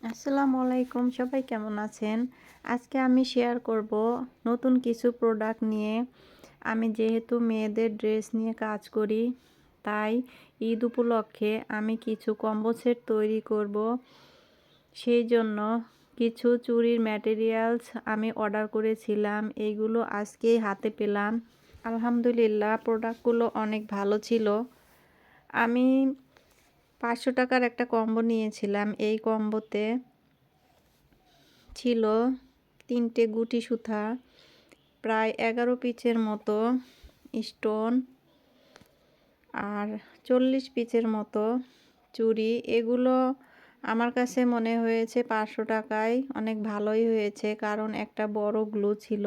আসসালামু আলাইকুম, সবাই কেমন আছেন? আজকে আমি শেয়ার করব নতুন কিছু প্রোডাক্ট নিয়ে। আমি যেহেতু মেয়েদের ড্রেস নিয়ে কাজ করি, তাই ঈদ উপলক্ষে আমি কিছু কম্বো সেট তৈরি করব। সেই জন্য কিছু চুড়ির ম্যাটেরিয়ালস আমি অর্ডার করেছিলাম। এইগুলো আজকেই হাতে পেলাম। আলহামদুলিল্লাহ, প্রোডাক্টগুলো অনেক ভালো ছিল। আমি 500 টাকার একটা কম্বো নিয়েছিলাম। এই কম্বোতে ছিল 3টে গুটি সুতা, প্রায় 11 পিচের মতো স্টোন, আর 40 পিচের মতো চুড়ি। এগুলো আমার কাছে মনে হয়েছে 500 টাকায় অনেক ভালোই হয়েছে, কারণ একটা বড় গ্লু ছিল।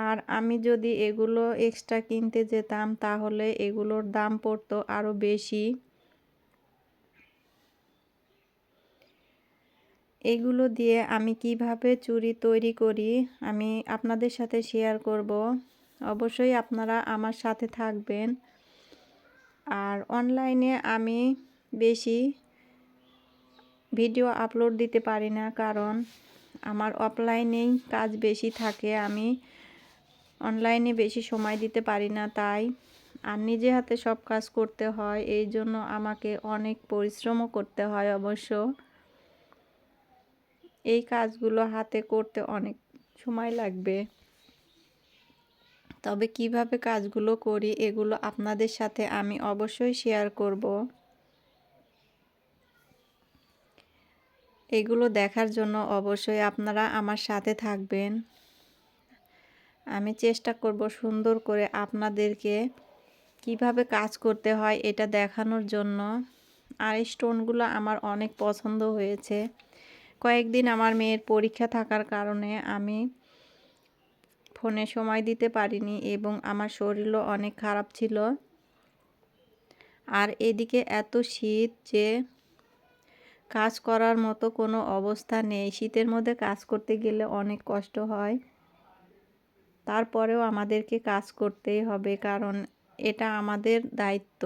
আর আমি যদি এগুলো এক্সট্রা কিনতে যেতাম তাহলে এগুলোর দাম পড়তো আরও বেশি। এগুলো দিয়ে আমি কিভাবে চুড়ি তৈরি করি আমি আপনাদের সাথে শেয়ার করব। অবশ্যই আপনারা আমার সাথে থাকবেন। আর অনলাইনে আমি বেশি ভিডিও আপলোড দিতে পারি না, কারণ আমার অফলাইনেই কাজ বেশি থাকে। আমি অনলাইনে বেশি সময় দিতে পারি না, তাই আর নিজে হাতে সব কাজ করতে হয়। এই জন্য আমাকে অনেক পরিশ্রমও করতে হয়। অবশ্য এই কাজগুলো হাতে করতে অনেক সময় লাগবে। তবে কিভাবে কাজগুলো করি এগুলো আপনাদের সাথে আমি অবশ্যই শেয়ার করব। এগুলো দেখার জন্য অবশ্যই আপনারা আমার সাথে থাকবেন। আমি চেষ্টা করব সুন্দর করে আপনাদেরকে কিভাবে কাজ করতে হয় এটা দেখানোর জন্য। আর স্টোনগুলো আমার অনেক পছন্দ হয়েছে। কয়েকদিন আমার মেয়ের পরীক্ষা থাকার কারণে আমি ফোনে সময় দিতে পারিনি এবং আমার শরীরও অনেক খারাপ ছিল। আর এদিকে এত শীত যে কাজ করার মতো কোনো অবস্থা নেই। শীতের মধ্যে কাজ করতে গেলে অনেক কষ্ট হয়। তারপরেও আমাদেরকে কাজ করতেই হবে, কারণ এটা আমাদের দায়িত্ব।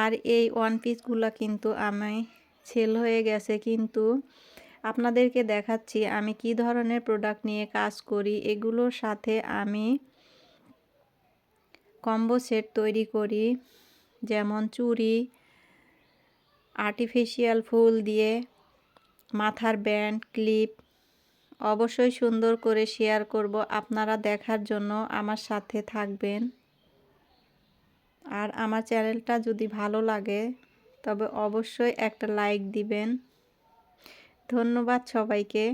আর এই ওয়ান পিসগুলো কিন্তু আমি সেল হয়ে গেছে, কিন্তু আপনাদেরকে দেখাচ্ছি আমি কি ধরনের প্রোডাক্ট নিয়ে কাজ করি। এগুলোর সাথে আমি কম্বো সেট তৈরি করি, যেমন চুড়ি, আর্টিফিশিয়াল ফুল দিয়ে মাথার ব্যান্ড, ক্লিপ। অবশ্যই সুন্দর করে শেয়ার করব, আপনারা দেখার জন্য আমার সাথে থাকবেন। আর আমার চ্যানেলটা যদি ভালো লাগে তবে অবশ্যই একটা লাইক দিবেন। ধন্যবাদ সবাইকে।